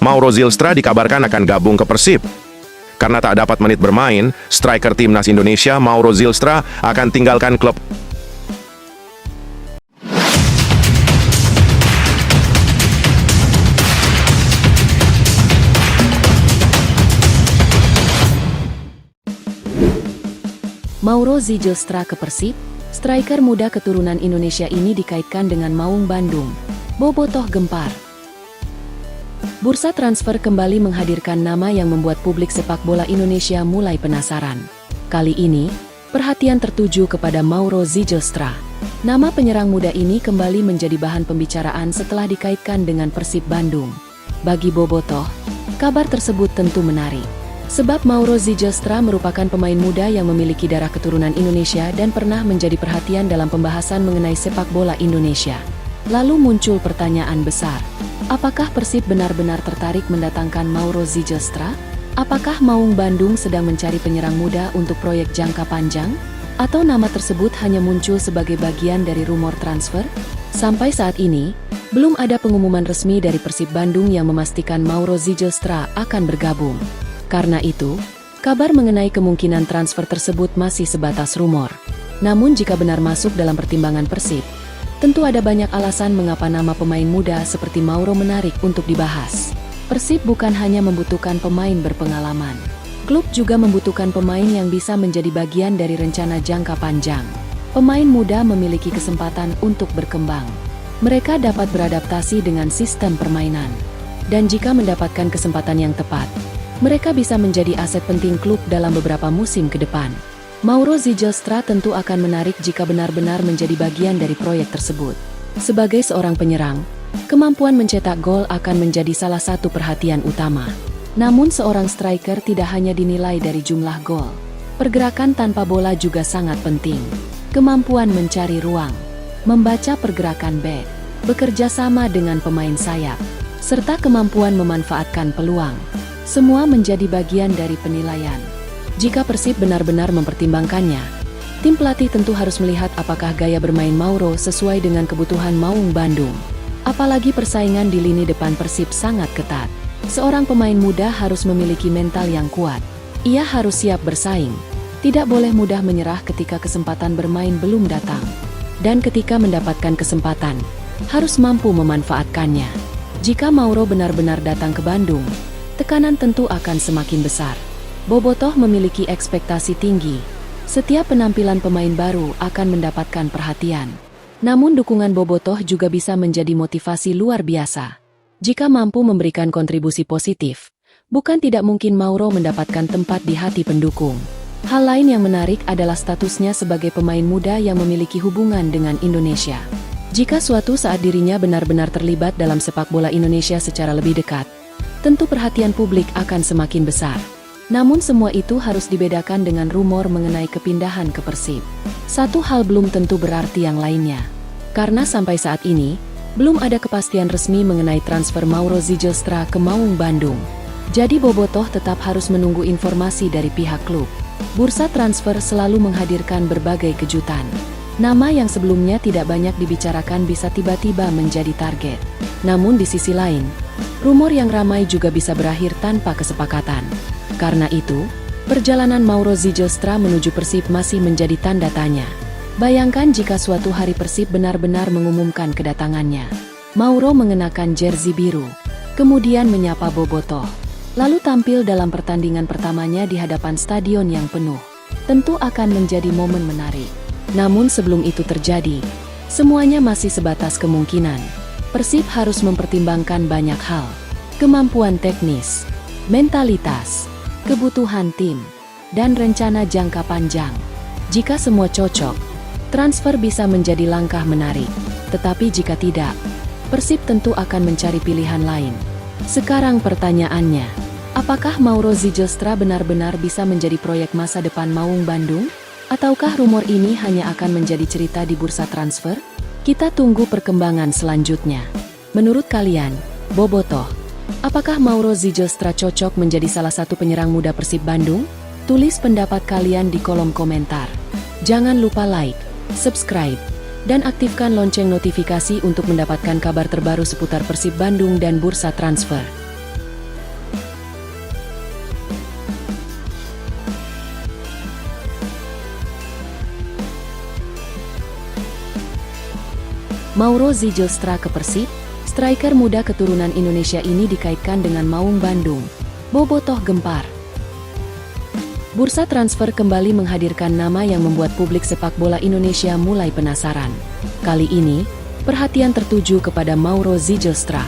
Mauro Zylstra dikabarkan akan gabung ke Persib. Karena tak dapat menit bermain, striker timnas Indonesia Mauro Zylstra akan tinggalkan klub. Mauro Zylstra ke Persib, striker muda keturunan Indonesia ini dikaitkan dengan Maung Bandung. Bobotoh gempar. Bursa transfer kembali menghadirkan nama yang membuat publik sepak bola Indonesia mulai penasaran. Kali ini, perhatian tertuju kepada Mauro Zylstra. Nama penyerang muda ini kembali menjadi bahan pembicaraan setelah dikaitkan dengan Persib Bandung. Bagi Bobotoh, kabar tersebut tentu menarik. Sebab Mauro Zylstra merupakan pemain muda yang memiliki darah keturunan Indonesia dan pernah menjadi perhatian dalam pembahasan mengenai sepak bola Indonesia. Lalu muncul pertanyaan besar, apakah Persib benar-benar tertarik mendatangkan Mauro Zylstra? Apakah Maung Bandung sedang mencari penyerang muda untuk proyek jangka panjang? Atau nama tersebut hanya muncul sebagai bagian dari rumor transfer? Sampai saat ini, belum ada pengumuman resmi dari Persib Bandung yang memastikan Mauro Zylstra akan bergabung. Karena itu, kabar mengenai kemungkinan transfer tersebut masih sebatas rumor. Namun jika benar masuk dalam pertimbangan Persib, tentu ada banyak alasan mengapa nama pemain muda seperti Mauro menarik untuk dibahas. Persib bukan hanya membutuhkan pemain berpengalaman. Klub juga membutuhkan pemain yang bisa menjadi bagian dari rencana jangka panjang. Pemain muda memiliki kesempatan untuk berkembang. Mereka dapat beradaptasi dengan sistem permainan. Dan jika mendapatkan kesempatan yang tepat, mereka bisa menjadi aset penting klub dalam beberapa musim ke depan. Mauro Zylstra tentu akan menarik jika benar-benar menjadi bagian dari proyek tersebut. Sebagai seorang penyerang, kemampuan mencetak gol akan menjadi salah satu perhatian utama. Namun seorang striker tidak hanya dinilai dari jumlah gol. Pergerakan tanpa bola juga sangat penting. Kemampuan mencari ruang, membaca pergerakan bek, bekerja sama dengan pemain sayap, serta kemampuan memanfaatkan peluang. Semua menjadi bagian dari penilaian. Jika Persib benar-benar mempertimbangkannya, tim pelatih tentu harus melihat apakah gaya bermain Mauro sesuai dengan kebutuhan Maung Bandung. Apalagi persaingan di lini depan Persib sangat ketat. Seorang pemain muda harus memiliki mental yang kuat. Ia harus siap bersaing. Tidak boleh mudah menyerah ketika kesempatan bermain belum datang. Dan ketika mendapatkan kesempatan, harus mampu memanfaatkannya. Jika Mauro benar-benar datang ke Bandung, tekanan tentu akan semakin besar. Bobotoh memiliki ekspektasi tinggi. Setiap penampilan pemain baru akan mendapatkan perhatian. Namun dukungan Bobotoh juga bisa menjadi motivasi luar biasa. Jika mampu memberikan kontribusi positif, bukan tidak mungkin Mauro mendapatkan tempat di hati pendukung. Hal lain yang menarik adalah statusnya sebagai pemain muda yang memiliki hubungan dengan Indonesia. Jika suatu saat dirinya benar-benar terlibat dalam sepak bola Indonesia secara lebih dekat, tentu perhatian publik akan semakin besar. Namun semua itu harus dibedakan dengan rumor mengenai kepindahan ke Persib. Satu hal belum tentu berarti yang lainnya. Karena sampai saat ini, belum ada kepastian resmi mengenai transfer Mauro Zylstra ke Maung Bandung. Jadi Bobotoh tetap harus menunggu informasi dari pihak klub. Bursa transfer selalu menghadirkan berbagai kejutan. Nama yang sebelumnya tidak banyak dibicarakan bisa tiba-tiba menjadi target. Namun di sisi lain, rumor yang ramai juga bisa berakhir tanpa kesepakatan. Karena itu, perjalanan Mauro Zylstra menuju Persib masih menjadi tanda tanya. Bayangkan jika suatu hari Persib benar-benar mengumumkan kedatangannya. Mauro mengenakan jersey biru, kemudian menyapa Bobotoh, lalu tampil dalam pertandingan pertamanya di hadapan stadion yang penuh. Tentu akan menjadi momen menarik. Namun sebelum itu terjadi, semuanya masih sebatas kemungkinan. Persib harus mempertimbangkan banyak hal. Kemampuan teknis, mentalitas, kebutuhan tim, dan rencana jangka panjang. Jika semua cocok, transfer bisa menjadi langkah menarik. Tetapi jika tidak, Persib tentu akan mencari pilihan lain. Sekarang pertanyaannya, apakah Mauro Zylstra benar-benar bisa menjadi proyek masa depan Maung Bandung? Ataukah rumor ini hanya akan menjadi cerita di bursa transfer? Kita tunggu perkembangan selanjutnya. Menurut kalian, Bobotoh, apakah Mauro Zylstra cocok menjadi salah satu penyerang muda Persib Bandung? Tulis pendapat kalian di kolom komentar. Jangan lupa like, subscribe, dan aktifkan lonceng notifikasi untuk mendapatkan kabar terbaru seputar Persib Bandung dan bursa transfer. Mauro Zijlstra ke Persib, striker muda keturunan Indonesia ini dikaitkan dengan Maung Bandung. Bobotoh gempar. Bursa transfer kembali menghadirkan nama yang membuat publik sepak bola Indonesia mulai penasaran. Kali ini, perhatian tertuju kepada Mauro Zijlstra.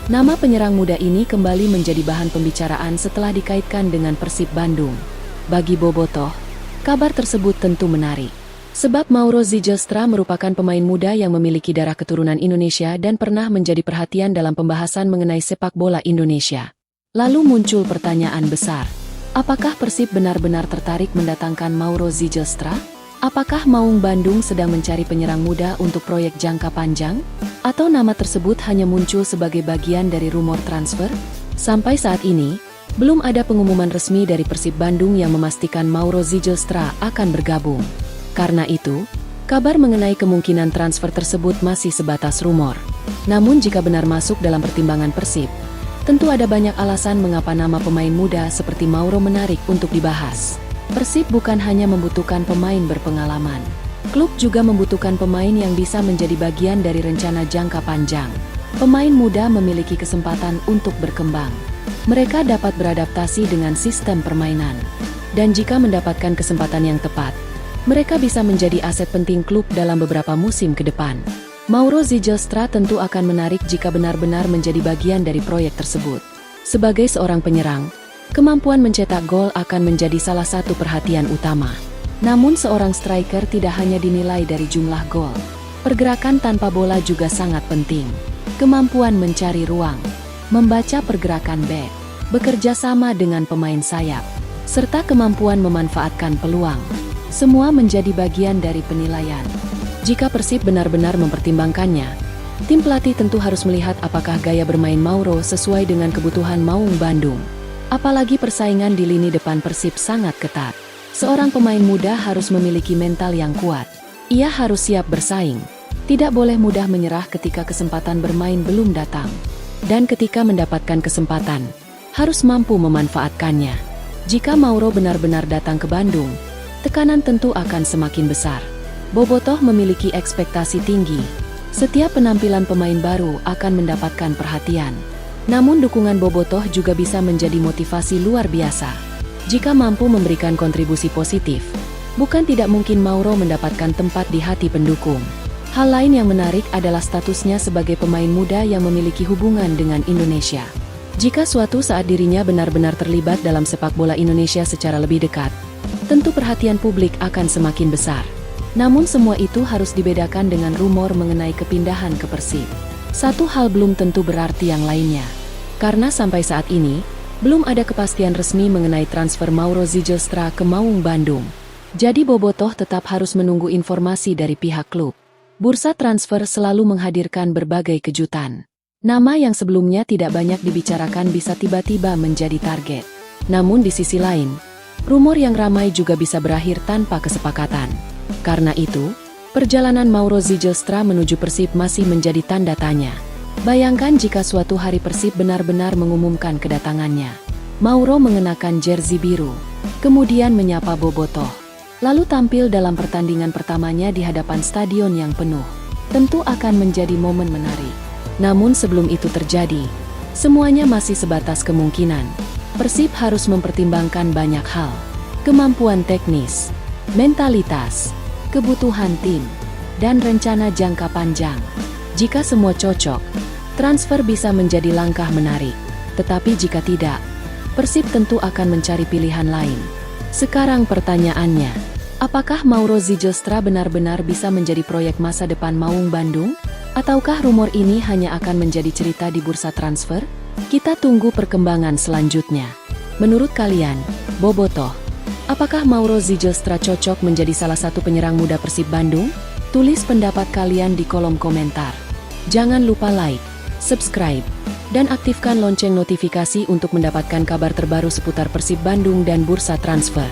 Nama penyerang muda ini kembali menjadi bahan pembicaraan setelah dikaitkan dengan Persib Bandung. Bagi Bobotoh, kabar tersebut tentu menarik. Sebab Mauro Zijlstra merupakan pemain muda yang memiliki darah keturunan Indonesia dan pernah menjadi perhatian dalam pembahasan mengenai sepak bola Indonesia. Lalu muncul pertanyaan besar. Apakah Persib benar-benar tertarik mendatangkan Mauro Zijlstra? Apakah Maung Bandung sedang mencari penyerang muda untuk proyek jangka panjang? Atau nama tersebut hanya muncul sebagai bagian dari rumor transfer? Sampai saat ini, belum ada pengumuman resmi dari Persib Bandung yang memastikan Mauro Zijlstra akan bergabung. Karena itu, kabar mengenai kemungkinan transfer tersebut masih sebatas rumor. Namun jika benar masuk dalam pertimbangan Persib, tentu ada banyak alasan mengapa nama pemain muda seperti Mauro menarik untuk dibahas. Persib bukan hanya membutuhkan pemain berpengalaman. Klub juga membutuhkan pemain yang bisa menjadi bagian dari rencana jangka panjang. Pemain muda memiliki kesempatan untuk berkembang. Mereka dapat beradaptasi dengan sistem permainan. Dan jika mendapatkan kesempatan yang tepat, mereka bisa menjadi aset penting klub dalam beberapa musim ke depan. Mauro Zijlstra tentu akan menarik jika benar-benar menjadi bagian dari proyek tersebut. Sebagai seorang penyerang, kemampuan mencetak gol akan menjadi salah satu perhatian utama. Namun seorang striker tidak hanya dinilai dari jumlah gol. Pergerakan tanpa bola juga sangat penting. Kemampuan mencari ruang, membaca pergerakan bek, bekerja sama dengan pemain sayap, serta kemampuan memanfaatkan peluang. Semua menjadi bagian dari penilaian. Jika Persib benar-benar mempertimbangkannya, tim pelatih tentu harus melihat apakah gaya bermain Mauro sesuai dengan kebutuhan Maung Bandung. Apalagi persaingan di lini depan Persib sangat ketat. Seorang pemain muda harus memiliki mental yang kuat. Ia harus siap bersaing. Tidak boleh mudah menyerah ketika kesempatan bermain belum datang. Dan ketika mendapatkan kesempatan, harus mampu memanfaatkannya. Jika Mauro benar-benar datang ke Bandung, tekanan tentu akan semakin besar. Bobotoh memiliki ekspektasi tinggi. Setiap penampilan pemain baru akan mendapatkan perhatian. Namun dukungan Bobotoh juga bisa menjadi motivasi luar biasa. Jika mampu memberikan kontribusi positif, bukan tidak mungkin Mauro mendapatkan tempat di hati pendukung. Hal lain yang menarik adalah statusnya sebagai pemain muda yang memiliki hubungan dengan Indonesia. Jika suatu saat dirinya benar-benar terlibat dalam sepak bola Indonesia secara lebih dekat, tentu perhatian publik akan semakin besar. Namun semua itu harus dibedakan dengan rumor mengenai kepindahan ke Persib. Satu hal belum tentu berarti yang lainnya. Karena sampai saat ini, belum ada kepastian resmi mengenai transfer Mauro Zijlstra ke Maung Bandung. Jadi Bobotoh tetap harus menunggu informasi dari pihak klub. Bursa transfer selalu menghadirkan berbagai kejutan. Nama yang sebelumnya tidak banyak dibicarakan bisa tiba-tiba menjadi target. Namun di sisi lain, rumor yang ramai juga bisa berakhir tanpa kesepakatan. Karena itu, perjalanan Mauro Zijlstra menuju Persib masih menjadi tanda tanya. Bayangkan jika suatu hari Persib benar-benar mengumumkan kedatangannya. Mauro mengenakan jersey biru, kemudian menyapa Bobotoh, lalu tampil dalam pertandingan pertamanya di hadapan stadion yang penuh. Tentu akan menjadi momen menarik. Namun sebelum itu terjadi, semuanya masih sebatas kemungkinan. Persib harus mempertimbangkan banyak hal. Kemampuan teknis, mentalitas, kebutuhan tim, dan rencana jangka panjang. Jika semua cocok, transfer bisa menjadi langkah menarik. Tetapi jika tidak, Persib tentu akan mencari pilihan lain. Sekarang pertanyaannya, apakah Mauro Zijlstra benar-benar bisa menjadi proyek masa depan Maung Bandung? Ataukah rumor ini hanya akan menjadi cerita di bursa transfer? Kita tunggu perkembangan selanjutnya. Menurut kalian, Bobotoh, apakah Mauro Zijlstra cocok menjadi salah satu penyerang muda Persib Bandung? Tulis pendapat kalian di kolom komentar. Jangan lupa like, subscribe, dan aktifkan lonceng notifikasi untuk mendapatkan kabar terbaru seputar Persib Bandung dan bursa transfer.